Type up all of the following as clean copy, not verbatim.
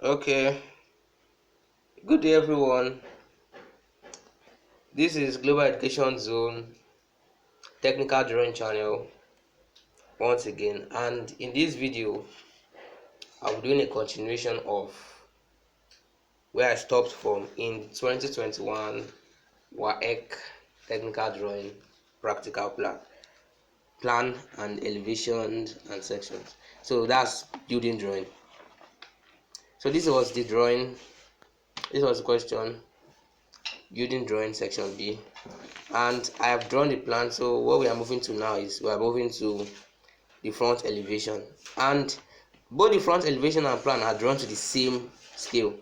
Okay, good day everyone. This is Global Education Zone Technical Drawing Channel once again, and in this video, I'll be doing a continuation of where I stopped from in 2021 Waec Technical Drawing Practical Plan and elevations and sections. So that's building drawing. So this was the drawing. This was the question. Building drawing section B, and I have drawn the plan. So what we are moving to now is we are moving to the front elevation, and both the front elevation and plan are drawn to the same scale.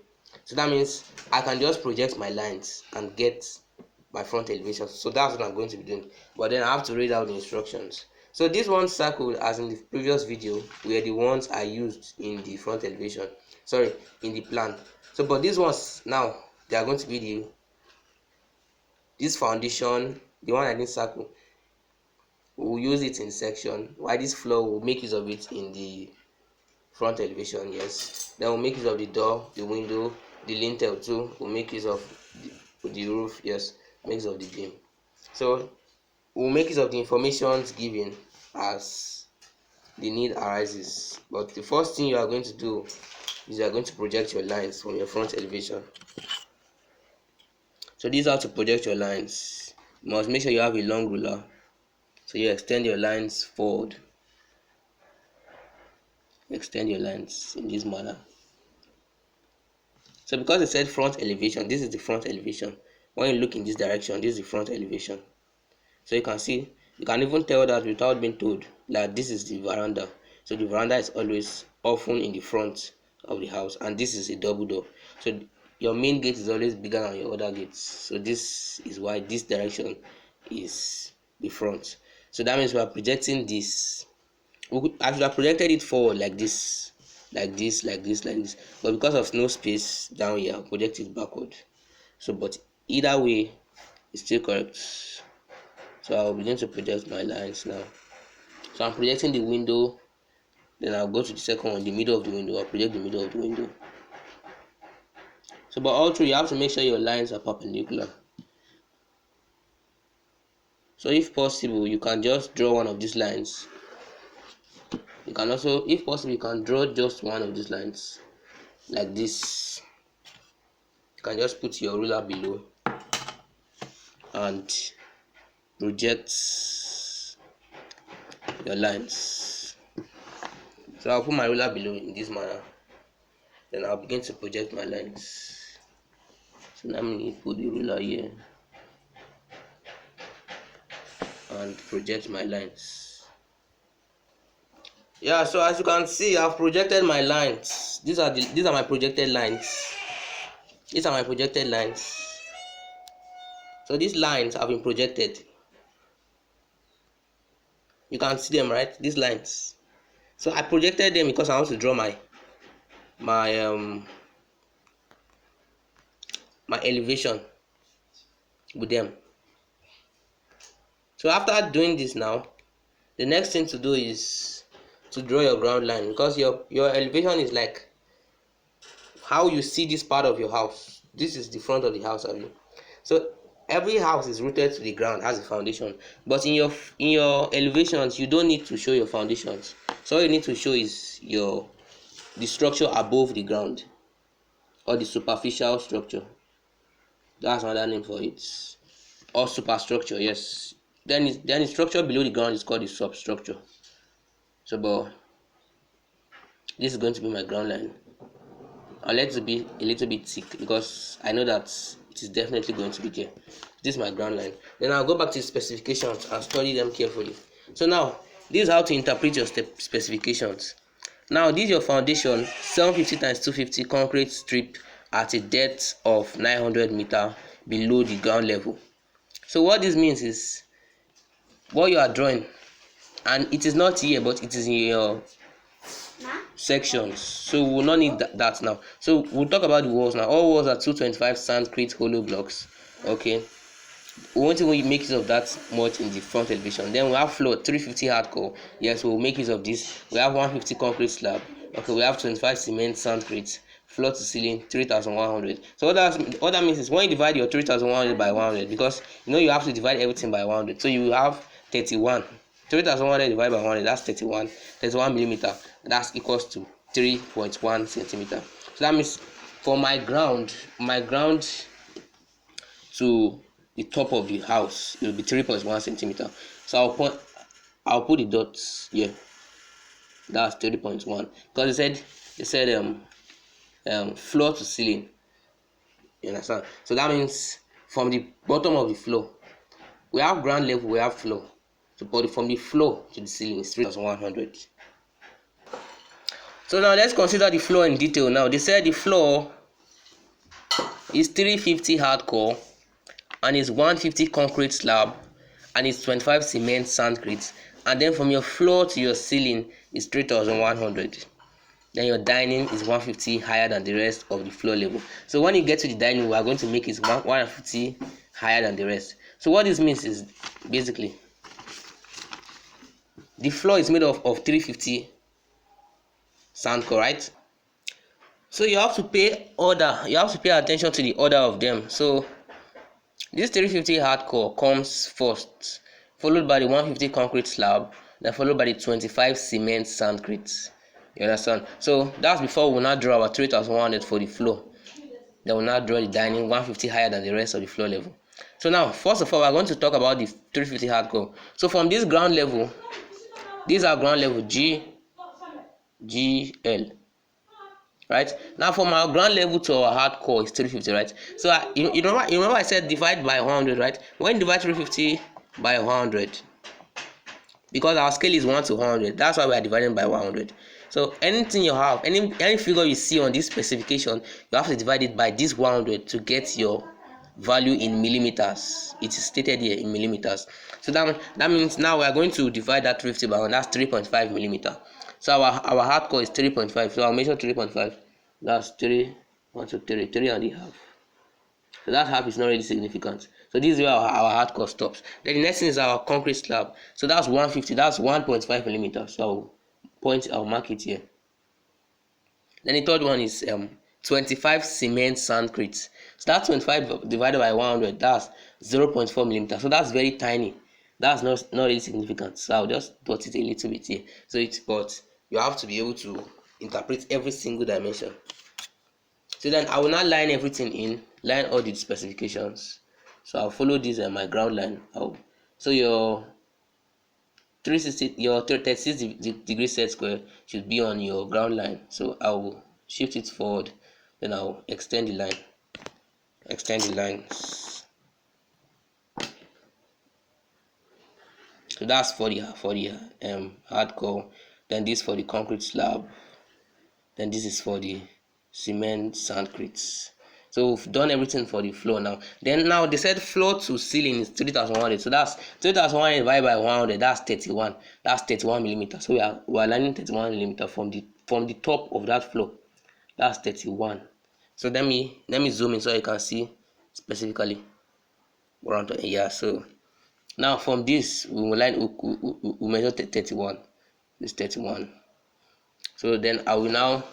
So that means I can just project my lines and get my front elevation. So that's what I'm going to be doing, but then I have to read out the instructions. So these ones circled as in the previous video were the ones I used in the front elevation, sorry, in the plan. So but these ones now, they are going to be this foundation, the one I didn't circle, we'll use it in section, while this floor will make use of it in the front elevation. Yes, then we'll make use of the door, the window, the lintel too. We'll make use of the roof. Yes, make use of the beam. So we'll make use of the informations given as the need arises. But the first thing you are going to do is you are going to project your lines from your front elevation. So this is how to project your lines. You must make sure you have a long ruler. So you extend your lines forward. Extend your lines in this manner. So because it said front elevation, this is the front elevation. When you look in this direction, this is the front elevation. So you can see, you can even tell that without being told that this is the veranda. So the veranda is always often in the front of the house, and this is a double door. So your main gate is always bigger than your other gates. So this is why this direction is the front. So that means we are projecting this. I should have projected it forward like this, like this, like this, like this. But because of no space down here, I'll project it backward. So, but either way, it's still correct. So I'll begin to project my lines now. So I'm projecting the window. Then I'll go to the second one, the middle of the window. I'll project the middle of the window. So, but all through, you have to make sure your lines are perpendicular. So if possible, you can just draw one of these lines. You can also, if possible, you can draw just one of these lines like this. You can just put your ruler below and project your lines. So I'll put my ruler below in this manner. Then I'll begin to project my lines. So now I'm going to put the ruler here and project my lines. Yeah, so as you can see, I've projected my lines. These are my projected lines. These are my projected lines. So these lines have been projected. You can see them, right? These lines. So I projected them because I want to draw my elevation with them. So after doing this now, the next thing to do is to draw your ground line, because your elevation is like how you see this part of your house. This is the front of the house, have you? So every house is rooted to the ground, has a foundation. But in your elevations, you don't need to show your foundations. So all you need to show is the structure above the ground, or the superficial structure. That's another name for it. Or superstructure, yes. Then the structure below the ground is called the substructure. So but this is going to be my ground line. I'll let it be a little bit thick because I know that it is definitely going to be there. This is my ground line. Then I'll go back to the specifications and study them carefully. So now, this is how to interpret your specifications. Now, this is your foundation, 750 times 250 concrete strip at a depth of 900 meters below the ground level. So what this means is what you are drawing, and it is not here, but it is in your sections. So we will not need that now. So we'll talk about the walls now. All walls are 225 sandcrete hollow blocks. Okay, we won't even make use of that much in the front elevation. Then we have floor 350 hardcore. Yes, we'll make use of this. We have 150 concrete slab. Okay, we have 25 cement sandcrete, floor to ceiling 3,100. So what that means is when you divide your 3,100 by 100, because you know you have to divide everything by 100, so you have 31. 3,100 divided by 100, that's 31 millimeter. That's equals to 3.1 centimeter. So that means for my ground to the top of the house, it will be 3.1 centimeter. So I'll put the dots here. That's 3.1 because they said floor to ceiling. You understand? So that means from the bottom of the floor, we have ground level, we have floor. So from the floor to the ceiling is 3,100. So now let's consider the floor in detail. Now they said the floor is 350 hardcore and is 150 concrete slab and is 25 cement sandcrete, and then from your floor to your ceiling is 3,100. Then your dining is 150 higher than the rest of the floor level. So when you get to the dining, we are going to make it 150 higher than the rest. So what this means is basically the floor is made of 350 sandcore, right? So you have to pay attention to the order of them. So this 350 hardcore comes first, followed by the 150 concrete slab, then followed by the 25 cement sandcrete. You understand? So that's before we will now draw our 3,100 for the floor. Then we'll now draw the dining 150 higher than the rest of the floor level. So now, first of all, we're going to talk about the 350 hardcore. So from this ground level, these are ground level G, L. Right now, from our ground level to our hardcore is 350, right? So you remember I said divide by 100, right? When you divide 350 by 100, because our scale is 1 to 100, that's why we are dividing by 100. So anything you have, any figure you see on this specification, you have to divide it by this 100 to get your value in millimeters. It is stated here in millimeters. So that means now we are going to divide that 350 by 1. That's 3.5 millimeter. So our hardcore is 3.5. So I'll measure 3.5. That's 3, 1, 2, 3, 3.5. So that half is not really significant. So this is where our hardcore stops. Then the next thing is our concrete slab. So that's 150. That's 1.5 millimeters. So I'll mark it here. Then the third one is 25 cement sandcrete. So that's 25 divided by 100. That's 0.4 millimeters. So that's very tiny. That's not really significant. So I'll just dot it a little bit here. But you have to be able to interpret every single dimension. So then I will now line everything in, line all the specifications. So I'll follow this my ground line. So your 36 degree set square should be on your ground line. So I will shift it forward, then I'll extend the line. So that's for the hardcore. Then this for the concrete slab. Then this is for the cement sandcrete. So we've done everything for the floor now. Then now they said floor to ceiling is 3,100. So that's 3,100 divided by 100. That's 31. That's 31 millimeters. So we are lining 31 millimeters from the top of that floor. That's 31. So let me zoom in so you can see specifically around here. So now from this we measure 31. This 31. So then I will now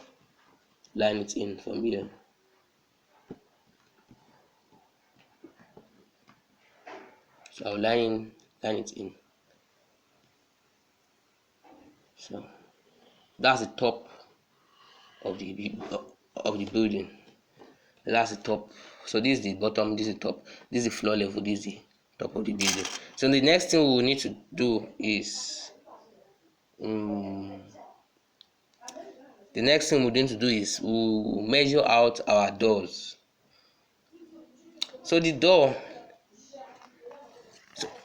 line it in from here. So I'll line it in. So that's the top of the building. That's the top. So this is the bottom, this is the top, this is the floor level, this is the top of the building. So the next thing we will need to do is we'll measure out our doors. So the door,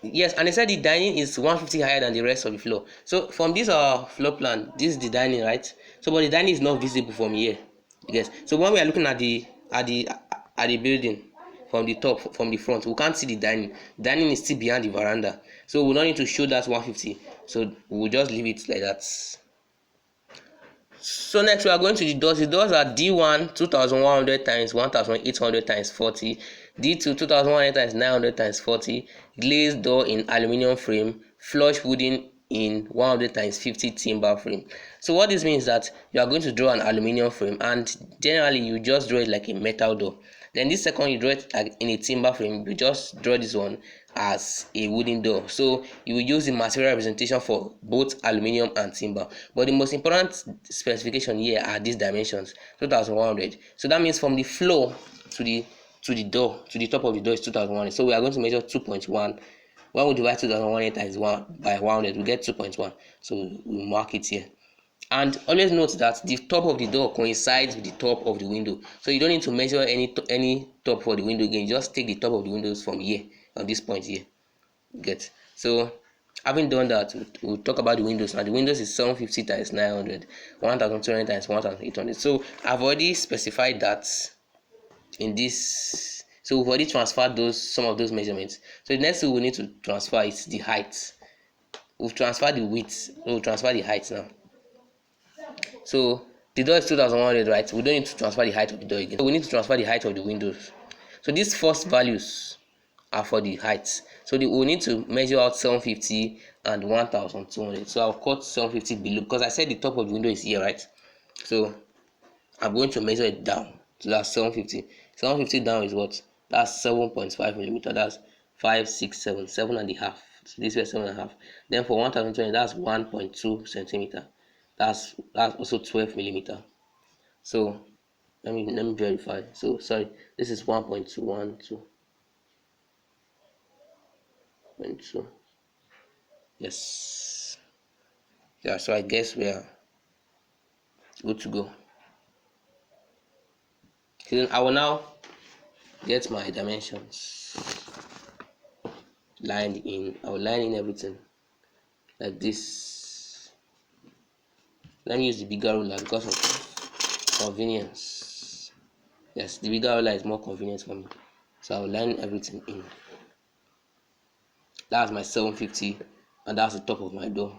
yes, and they said the dining is 150 higher than the rest of the floor. So from this floor plan, this is the dining, right? So but the dining is not visible from here. Yes. So when we are looking at the building from the top, from the front, we can't see the dining. Dining is still behind the veranda. So we don't need to show that 150. So we'll just leave it like that. So next we are going to the doors. The doors are D1 2,100 times 1,800 times 40, D2 2,100 times 900 times 40, glazed door in aluminium frame, flush wooden in 100 times 50 timber frame. So what this means is that you are going to draw an aluminium frame, and generally you just draw it like a metal door. Then this second you draw it like in a timber frame, you just draw this one as a wooden door. So you will use the material representation for both aluminium and timber. But the most important specification here are these dimensions: 2100. So that means from the floor to the door, to the top of the door is 2100. So we are going to measure 2.1. When we divide 2100 times 1 by 100, we get 2.1. So we mark it here. And always note that the top of the door coincides with the top of the window. So you don't need to measure any top for the window again. You just take the top of the windows from here, on this point here. Get. So having done that, we'll talk about the windows. Now the windows is 750 times 900, 1200 times 1800. So I've already specified that in this. So we've already transferred some of those measurements. So the next thing we need to transfer is the height. We've transferred the width. We'll transfer the height now. So the door is 2100, right? We don't need to transfer the height of the door again. So we need to transfer the height of the windows. So these first values are for the heights. So we need to measure out 750 and 1200. So I'll cut 750 below because I said the top of the window is here, right? So I'm going to measure it down. So that's 750. 750 down is what? That's 7.5 millimeter. That's 5, 6, 7, 7.5. So this was 7.5. Then for 1020, that's 1.2 centimeter. That's also 12 millimeter. So let me verify. So sorry, this is 1.212. Yes. Yeah, so I guess we are good to go. So I will now get my dimensions lined in. I will line in everything like this. Let me use the bigger ruler because of convenience. Yes, the bigger ruler is more convenient for me. So I will line everything in. That's my 750, and that's the top of my door.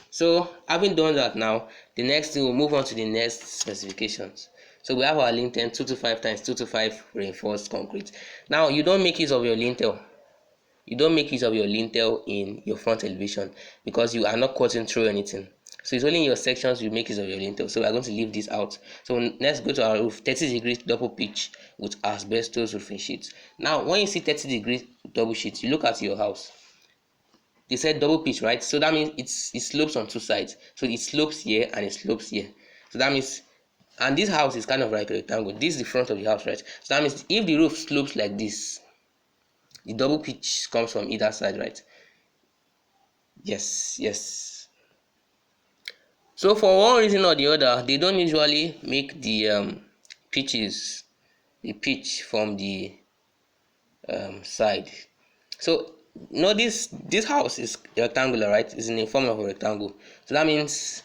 So having done that, now the next thing, we'll move on to the next specifications. So we have our lintel 225 times 225 reinforced concrete. Now you don't make use of your lintel. You don't make use of your lintel in your front elevation because you are not cutting through anything. So it's only in your sections you make use of your lintel. So we are going to leave this out. So let's go to our roof. 30 degrees double pitch with asbestos roofing sheets. Now when you see 30 degrees double sheet, you look at your house. They said double pitch, right? So that means it slopes on two sides. So it slopes here and it slopes here. So that means, and this house is kind of like a rectangle. This is the front of the house, right? So that means if the roof slopes like this, the double pitch comes from either side, right? Yes. So for one reason or the other, they don't usually make the pitch from the side. So this house is rectangular, right? It's in the form of a rectangle. So that means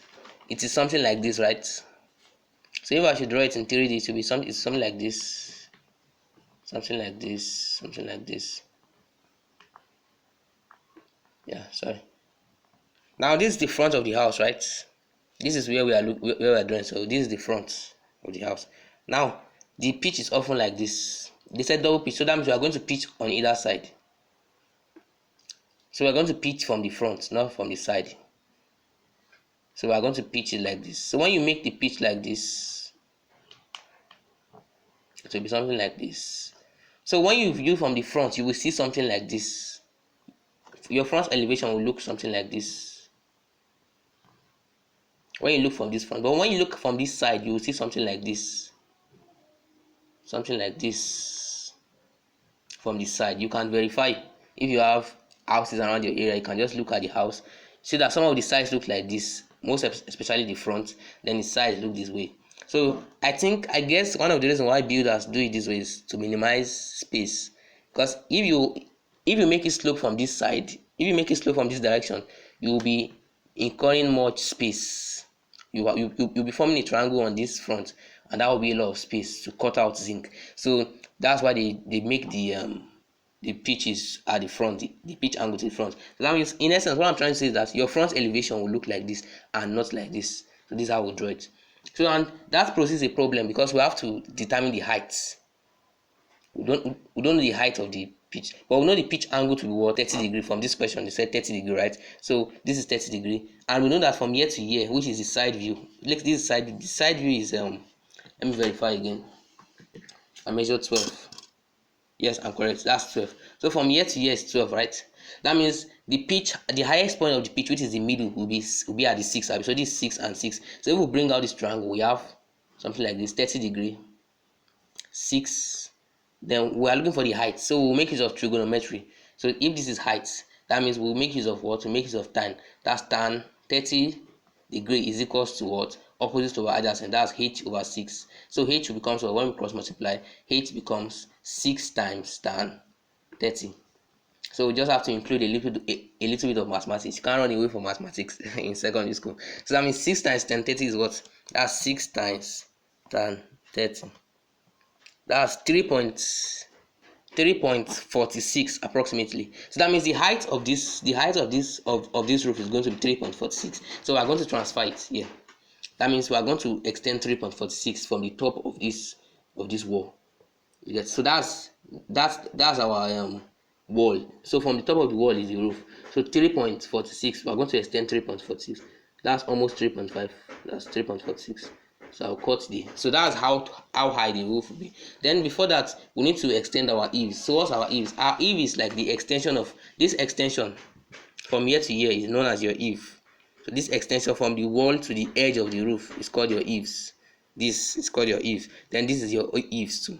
it is something like this, right? So if I should draw it in 3D, it will be something like this, something like this. Yeah, sorry. Now this is the front of the house, right? This is where we are doing. So this is the front of the house. Now the pitch is often like this. They said double pitch, so that means we are going to pitch on either side. So we're going to pitch from the front, not from the side. So we are going to pitch it like this. So when you make the pitch like this, it will be something like this. So when you view from the front, you will see something like this. Your front elevation will look something like this when you look from this front. But when you look from this side, you will see something like this. Something like this from the side. You can verify if you have houses around your area. You can just look at the house, see that some of the sides look like this, most especially the front, then the sides look this way. So I guess one of the reasons why builders do it this way is to minimize space, because if you make it slope from this side, if you make it slope from this direction, you will be incurring much space. You'll be forming a triangle on this front, and that will be a lot of space to cut out zinc. So that's why they make the pitches at the front, the pitch angle to the front. So that means, in essence, what I'm trying to say is that your front elevation will look like this and not like this. So this is how we draw it. So, and that poses a problem because we have to determine the height. We don't know the height of the pitch. But we know the pitch angle to be what? 30 degree. From this question, they said 30 degree, right? So this is 30 degree, and we know that from here to here, which is the side view. Look, this side. The side view is let me verify again. I measured 12. Yes, I'm correct. That's 12. So from here to here is 12, right? That means the pitch, the highest point of the pitch, which is the middle, will be at the 6. So this is 6 and 6. So if we bring out this triangle, we have something like this: 30 degree, 6. Then we are looking for the height. So we'll make use of trigonometry. So if this is height, that means we'll make use of what? We'll make use of tan. That's tan 30 degree is equals to what? Opposite over adjacent. That's h over 6. So h becomes, when we cross multiply, h becomes 6 times tan 30. So we just have to include a little bit of mathematics. You can't run away from mathematics in secondary school. So that means 6 times tan 30 is what? That's 6 times tan 30. That's 3.46 approximately. So that means the height of this roof is going to be 3.46. So we are going to transfer it here. That means we are going to extend 3.46 from the top of this wall. So that's our wall. So from the top of the wall is the roof. So 3.46. We are going to extend 3.46. That's almost 3.5. That's 3.46. So I'll cut so that's how high the roof will be. Then before that, we need to extend our eaves. So what's our eaves? Our eave is like the extension of this extension from here to here is known as your eave. So this extension from the wall to the edge of the roof is called your eaves. This is called your eaves. Then this is your eaves too.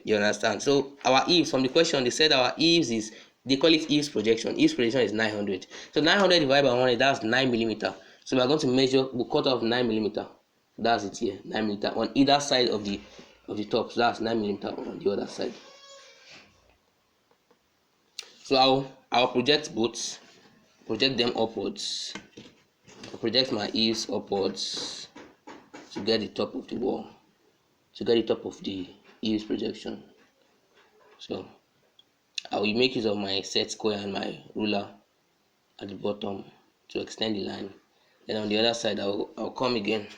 You understand? So our eaves, from the question, they said our eaves is, they call it eaves projection. Eaves projection is 900. So 900 divided by 100, that's 9 millimeter. So we are going to measure, we'll cut off 9 millimeter. That's it here, 9 millimeter on either side of the top. So that's 9 millimeter on the other side. So I'll project both, project them upwards. I'll project my eaves upwards to get the top of the wall, to get the top of the eaves projection. So I will make use of my set square and my ruler at the bottom to extend the line. Then on the other side, I'll come again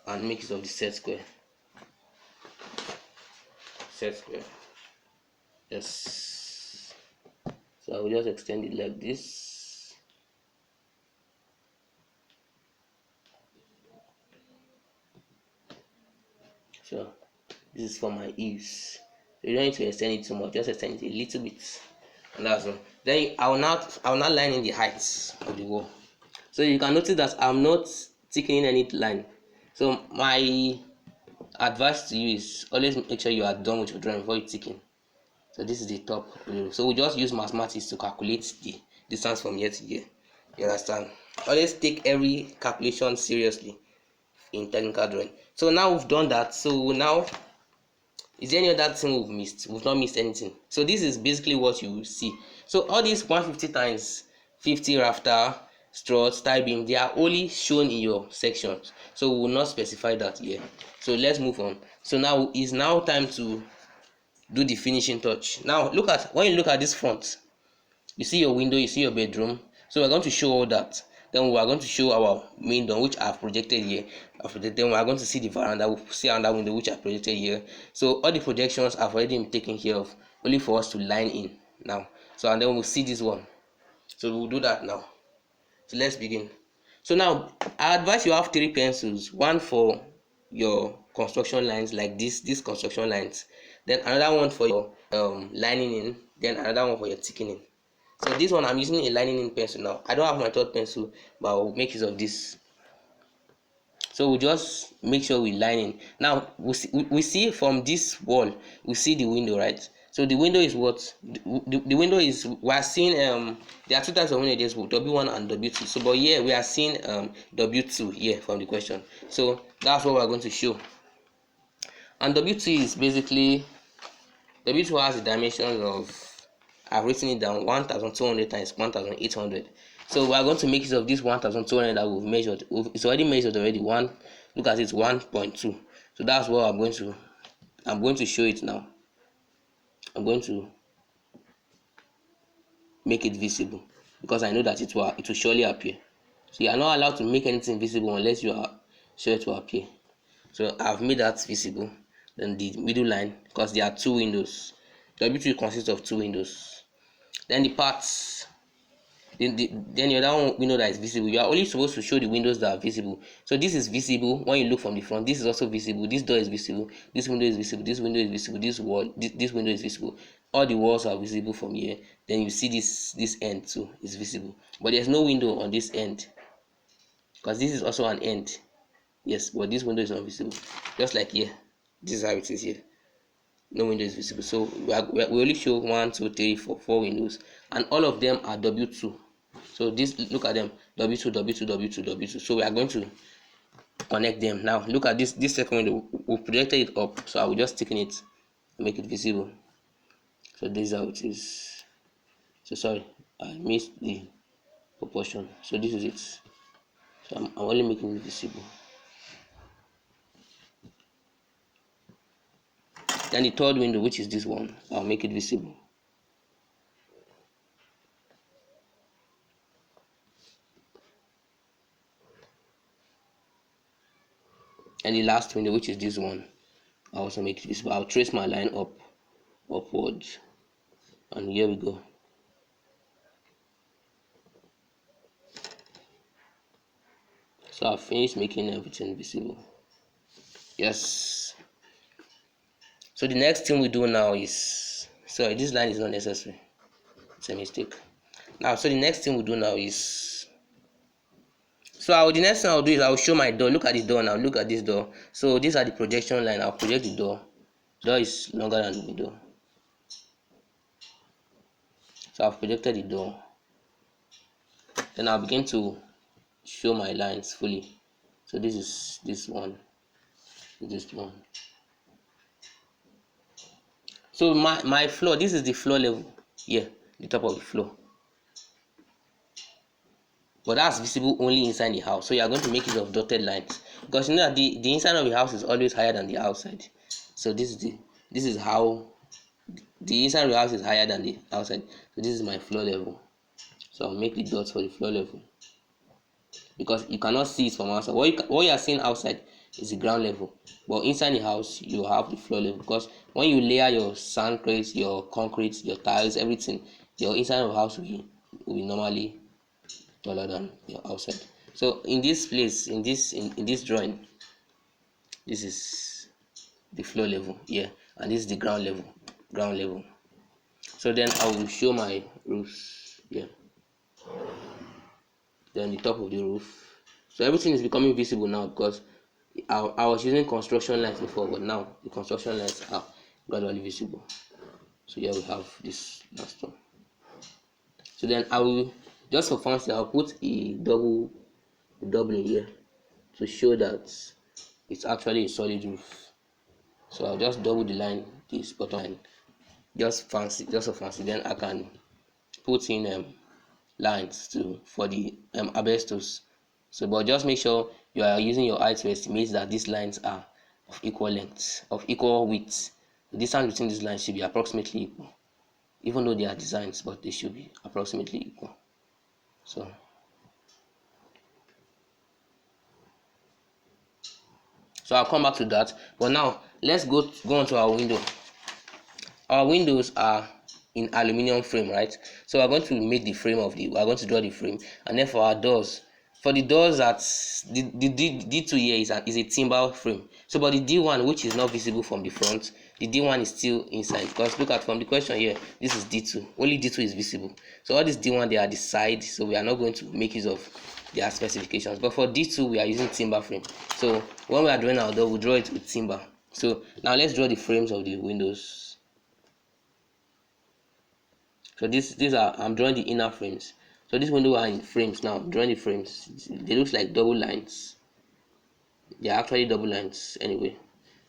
and make use of the set square. Yes. So I will just extend it like this. So this is for my eaves. So you don't need to extend it too much, just extend it a little bit. And that's all. Then I will not line in the heights of the wall. So you can notice that I'm not thickening any line. So my advice to you is always make sure you are done with your drawing before you thicken. So this is the top. So we just use mathematics to calculate the distance from here to here. You understand? Always take every calculation seriously in technical drawing. So now we've done that. So now, is there any other thing we've missed? We've not missed anything. So this is basically what you will see. So all these 150 times 50 rafter, struts, tie beam, they are only shown in your sections. So we will not specify that here. So let's move on. So now is now time to do the finishing touch. Now when you look at this front, you see your window, you see your bedroom. So we're going to show all that. Then we are going to show our window, which I've projected here. Then we are going to see the veranda, we'll see another window which I've projected here. So all the projections have already been taken care of, only for us to line in now. So and then we'll see this one. So we'll do that now. So let's begin. So now I advise you have 3 pencils, one for your construction lines like these construction lines, then another one for your lining in, then another one for your thickening. So this one I'm using a lining in pencil now. I don't have my 3rd pencil, but I'll make use of this. So we'll just make sure we line in. Now we see from this wall, we see the window, right? So the window is what? The window is, we are seeing there are 2 types of window, there's W1 and W2. So but here we are seeing W2 here from the question. So that's what we are going to show. And W2 is basically, W2 has the dimensions of, I've written it down, 1200 times 1800. So we are going to make use of this 1200 that we've measured. It's already measured already. Look at it, 1.2. So that's what I'm going to show it now. I'm going to make it visible because I know that it will surely appear. So you are not allowed to make anything visible unless you are sure it will appear. So I've made that visible. Then the middle line, because there are 2 windows, W2 consists of 2 windows. Then the parts, then the other window that is visible, you are only supposed to show the windows that are visible. So this is visible when you look from the front. This is also visible. This door is visible. This window is visible. This window is visible. This wall, this window is visible. All the walls are visible from here. Then you see this end too is visible, but there's no window on this end because this is also an end. Yes, but this window is not visible. Just like here, this is how it is here. No window is visible. So we only show 1, 2, 3, 4, 4 windows, and all of them are W2. So this, look at them, W2, W2, W2, W2. So we are going to connect them. Now look at this second window. We projected it up, so I will just stick in it and make it visible. So this is how it is. So sorry, I missed the proportion. So this is it. So I'm only making it visible. Then the third window, which is this one, I'll make it visible. And the last window, which is this one, I'll also make it visible. I'll trace my line upwards, and here we go. So I've finished making everything visible. Yes. So the next thing we do now is, sorry, this line is not necessary. It's a mistake. Now, so the next thing we do now is, the next thing I'll do is I'll show my door. Look at the door now. Look at this door. So these are the projection line. I'll project the door. The door is longer than the window. So I've projected the door. Then I'll begin to show my lines fully. So this is this one. This one. So my floor, this is the floor level. Here, the top of the floor. But that's visible only inside the house. So you are going to make use of dotted lines, because you know that the inside of the house is always higher than the outside. So this is how the inside of the house is higher than the outside. So this is my floor level. So I'll make the dots for the floor level, because you cannot see it from outside. What you are seeing outside is the ground level, but inside the house you have the floor level, because when you layer your sand crates, your concrete, your tiles, everything, your inside of the house will be normally taller than your outside. So in this place, in this drawing, this is the floor level here, and this is the ground level. So then I will show my roofs here, then the top of the roof. So everything is becoming visible now, because I was using construction lines before, but now the construction lines are gradually visible. So here we have this last one. So then I will, just for fancy, I'll put a double in here to show that it's actually a solid roof. So I'll just double the line, this bottom line, just for fancy. Then I can put in lines for the asbestos. So, but just make sure you are using your eye to estimate that these lines are of equal length, of equal width. The distance between these lines should be approximately equal, even though they are designs, but they should be approximately equal. So I'll come back to that. But now let's go on to our window. Our windows are in aluminium frame, right? So we're going to make the frame we're going to draw the frame, and then for our doors, that the D2 here is a timber frame. So but the D1, which is not visible from the front, the D1 is still inside, because look at from the question here, this is D2, only D2 is visible. So all this D1, they are the side, so we are not going to make use of their specifications. But for D2, we are using timber frame. So when we are drawing our door, we draw it with timber. So now let's draw the frames of the windows. So these are, I'm drawing the inner frames. So this window are in frames now. I'm drawing the frames. They look like double lines. They are actually double lines anyway.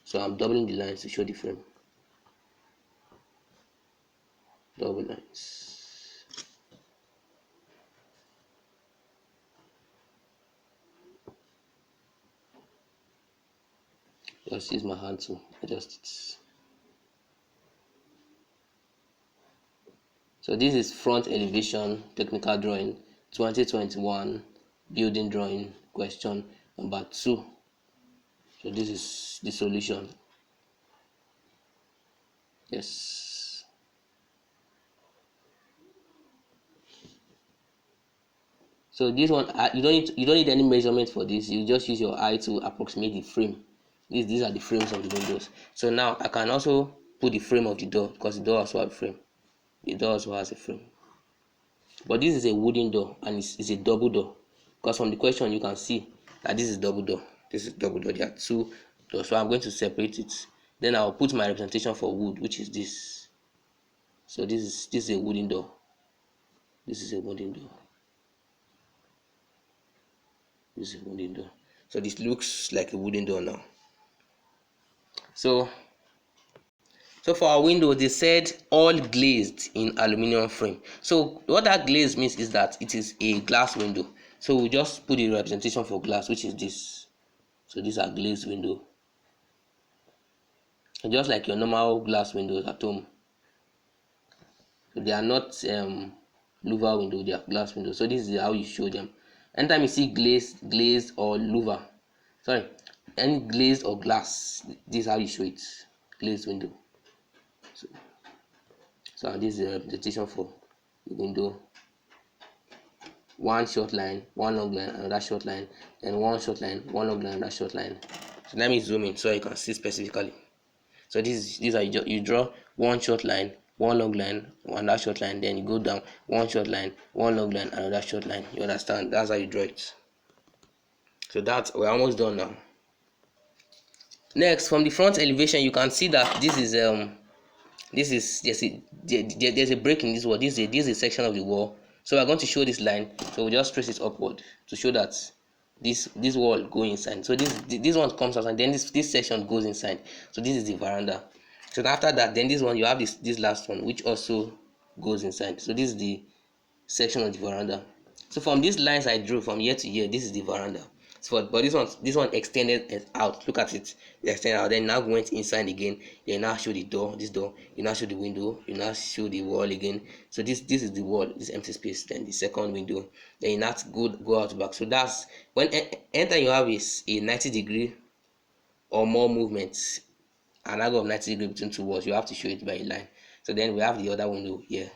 So I'm doubling the lines to show the frame. Double lines. Just use my hand to adjust it. So this is front elevation technical drawing 2021 building drawing question number 2. So this is the solution. Yes. So this one, you don't need any measurement for this. You just use your eye to approximate the frame. These are the frames of the windows. So now I can also put the frame of the door, because the door also has a frame. The door also has a frame. But this is a wooden door, and it's a double door, because from the question you can see that this is double door. This is double door. There are two doors, so I'm going to separate it. Then I'll put my representation for wood, which is this. So this is a wooden door. This is a wooden door. This is a wooden door. So this looks like a wooden door now. So for our window, they said all glazed in aluminum frame. So what that glaze means is that it is a glass window. So we just put the representation for glass, which is this. So these are glazed window. And just like your normal glass windows at home. So they are not louver window, they are glass windows. So this is how you show them. Anytime you see glazed or louver, sorry, any glazed or glass, this is how you show it. Glazed window. So this is the representation for the window. One short line, one long line, another short line, then one short line, one long line, another short line. So let me zoom in so you can see specifically. So these are you draw one short line, one long line, another short line, then you go down one short line, one long line, another short line. You understand? That's how you draw it. So we're almost done now. Next, from the front elevation, you can see that there's a break in this wall. This is a section of the wall. So we're going to show this line. So we just trace it upward to show that this wall go inside. So this one comes out, and then this section goes inside. So this is the veranda. So after that, then this one you have this last one, which also goes inside. So this is the section of the veranda. So from these lines I drew from here to here, this is the veranda. So but this one extended out. Look at it. It extended out. Then now went inside again. Then now show the door. This door. You now show the window. You now show the wall again. So this is the wall. This empty space. Then the second window. Then you now go out back. So that's when anytime you have is a 90-degree or more movement, an angle of 90 degrees between two walls, you have to show it by a line. So then we have the other window here.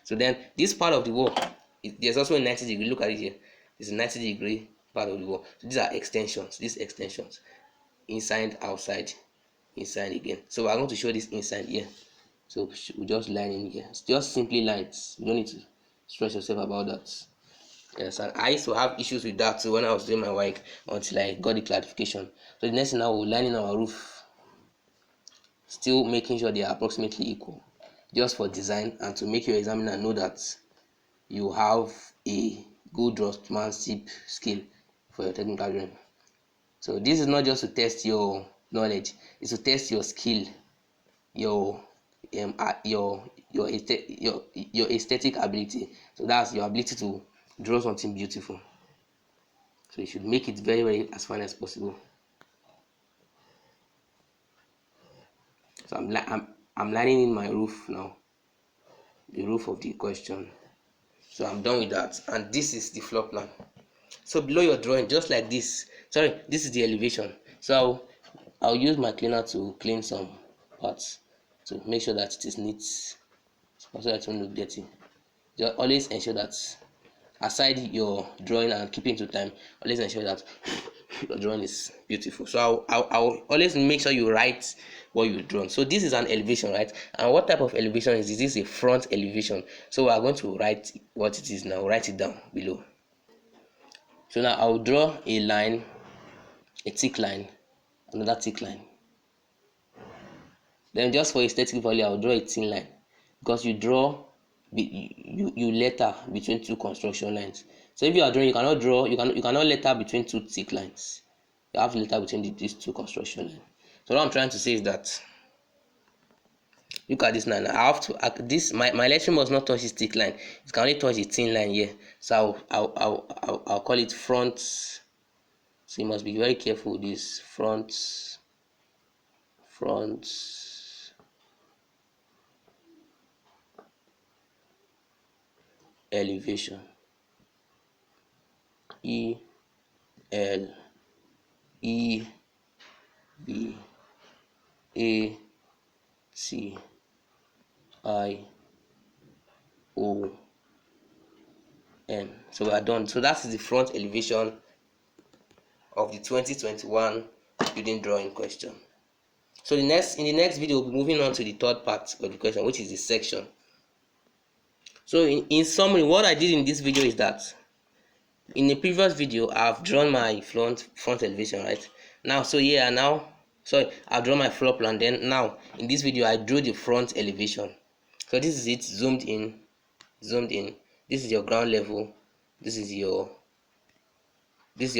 So then this part of the wall, there's also a 90-degree. Look at it here. It's a 90-degree part of the wall. So these are extensions. These extensions, inside, outside, inside again. So we're going to show this inside here. So we just line in here. It's just simply lines. You don't need to stress yourself about that. Yes, and I used to have issues with that too when I was doing my Waec until I got the clarification. So the next thing now we're lining our roof, still making sure they are approximately equal, just for design and to make your examiner know that you have a good draftsmanship skill for your technical drawing. So this is not just to test your knowledge; it's to test your skill, your aesthetic ability. So that's your ability to draw something beautiful. So you should make it very as fine as possible. So I'm lining in my roof now, the roof of the question. So I'm done with that, and this is the floor plan. So below your drawing, just like this, sorry, this is the elevation. So I'll use my cleaner to clean some parts to make sure that it is neat, so that it won't look dirty. Just always ensure that, aside your drawing and keeping to time, always ensure that your drawing is beautiful. So I'll always make sure you write what you've drawn. So this is an elevation, right? And what type of elevation is this? This is a front elevation. So we are going to write what it is now. Write it down below. So now I'll draw a line, a thick line, another thick line. Then just for aesthetic value, I'll draw a thin line, because you draw you letter between two construction lines. So if you are drawing, you cannot letter between two thick lines. You have to letter between these two construction lines. So what I'm trying to say is that, look at this now. I have to this my lettering must not touch this thick line. It can only touch the thin line here. So I'll call it front. So you must be very careful with this front elevation. E L E B A T I O N. So we are done. So that is the front elevation of the 2021 building drawing question. So in the next video, we'll be moving on to the third part of the question, which is the section. So in summary, what I did in this video is that in the previous video I've drawn my front elevation, right? Now, so yeah, now sorry, I've drawn my floor plan. Then now in this video I drew the front elevation. So this is it, zoomed in. This is your ground level, this is your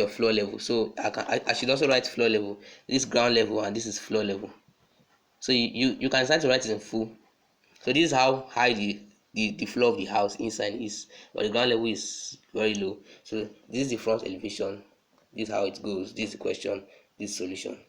floor level. So I should also write floor level, this is ground level, and this is floor level. So you can start to write it in full. So this is how high the floor of the house inside is, but the ground level is very low. So this is the front elevation. This is how it goes. This is the question. This is solution.